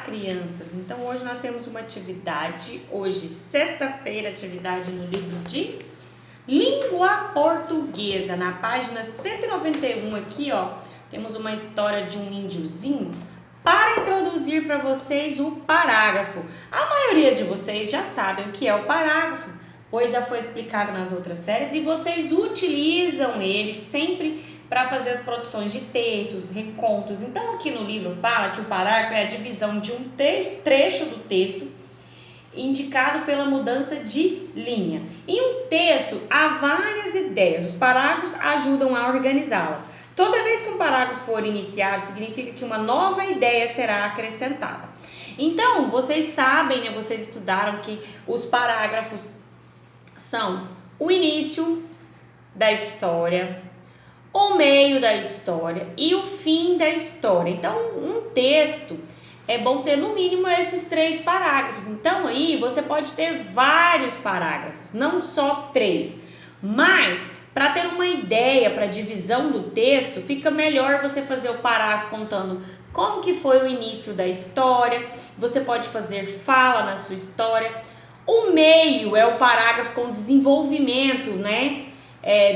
crianças. Então hoje nós temos uma atividade, hoje sexta-feira, atividade no livro de Língua Portuguesa, na página 191 aqui, ó, temos uma história de um índiozinho para introduzir para vocês o parágrafo. A maioria de vocês já sabem o que é o parágrafo, pois já foi explicado nas outras séries e vocês utilizam ele sempre para fazer as produções de textos, recontos. Então aqui no livro fala que o parágrafo é a divisão de um trecho do texto indicado pela mudança de linha. Em um texto há várias ideias, os parágrafos ajudam a organizá-las. Toda vez que um parágrafo for iniciado, significa que uma nova ideia será acrescentada. Então, vocês sabem, né, vocês estudaram que os parágrafos são o início da história, o meio da história e o fim da história. Então, um texto é bom ter no mínimo esses 3 parágrafos. Então, aí você pode ter vários parágrafos, não só 3. Mas, para ter uma ideia para a divisão do texto, fica melhor você fazer o parágrafo contando como que foi o início da história. Você pode fazer fala na sua história. O meio é o parágrafo com desenvolvimento, né?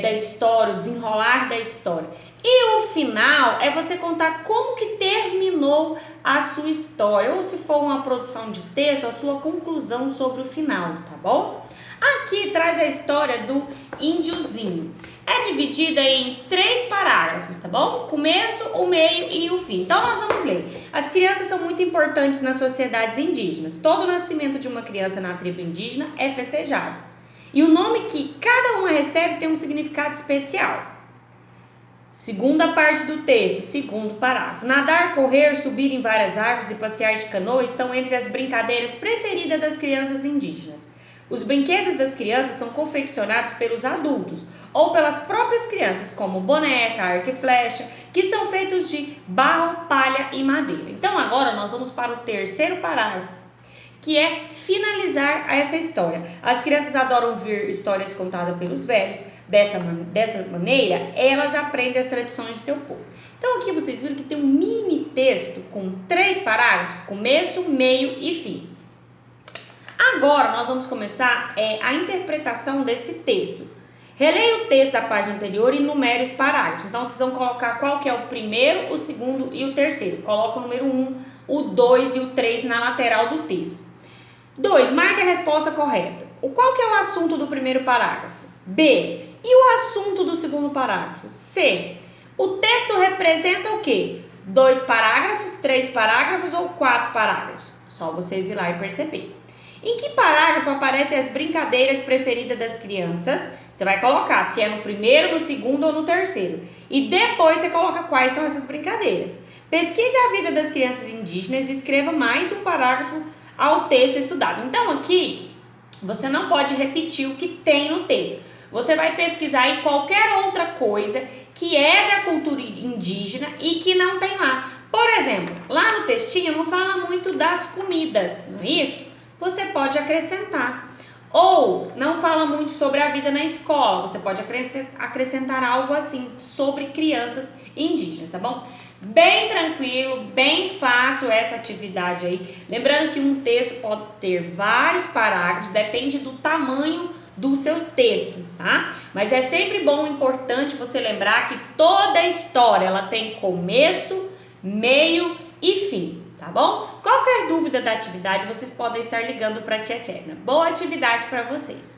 Da história, o desenrolar da história. E o final é você contar como que terminou a sua história, ou se for uma produção de texto, a sua conclusão sobre o final, tá bom? Aqui traz a história do índiozinho. É dividida em 3 parágrafos, tá bom? O começo, o meio e o fim. Então nós vamos ler. As crianças são muito importantes nas sociedades indígenas. Todo nascimento de uma criança na tribo indígena é festejado. E o nome que cada uma recebe tem um significado especial. Segunda parte do texto, segundo parágrafo. Nadar, correr, subir em várias árvores e passear de canoa estão entre as brincadeiras preferidas das crianças indígenas. Os brinquedos das crianças são confeccionados pelos adultos ou pelas próprias crianças, como boneca, arco e flecha, que são feitos de barro, palha e madeira. Então agora nós vamos para o terceiro parágrafo, que é finalizar essa história. As crianças adoram ouvir histórias contadas pelos velhos. Dessa maneira, elas aprendem as tradições de seu povo. Então aqui vocês viram que tem um mini texto com 3 parágrafos, começo, meio e fim. Agora nós vamos começar a interpretação desse texto. Releia o texto da página anterior e numere os parágrafos. Então vocês vão colocar qual que é o primeiro, o segundo e o terceiro. Coloca o número 1, o 2 e o 3 na lateral do texto. 2. Marque a resposta correta. Qual que é o assunto do primeiro parágrafo? B. E o assunto do segundo parágrafo? C. O texto representa o quê? 2 parágrafos, 3 parágrafos ou 4 parágrafos? Só vocês ir lá e perceber. Em que parágrafo aparecem as brincadeiras preferidas das crianças? Você vai colocar se é no primeiro, no segundo ou no terceiro. E depois você coloca quais são essas brincadeiras. Pesquise a vida das crianças indígenas e escreva mais um parágrafo ao texto estudado. Então aqui, você não pode repetir o que tem no texto. Você vai pesquisar em qualquer outra coisa que é da cultura indígena e que não tem lá. Por exemplo, lá no textinho não fala muito das comidas, não é isso? Você pode acrescentar. Ou não fala muito sobre a vida na escola, você pode acrescentar algo assim sobre crianças indígenas, tá bom? Bem tranquilo, bem fácil essa atividade aí. Lembrando que um texto pode ter vários parágrafos, depende do tamanho do seu texto, tá? Mas é sempre bom, importante você lembrar que toda história ela tem começo, meio e fim, tá bom? Qualquer dúvida da atividade, vocês podem estar ligando para a Tia Tcherna. Boa atividade para vocês!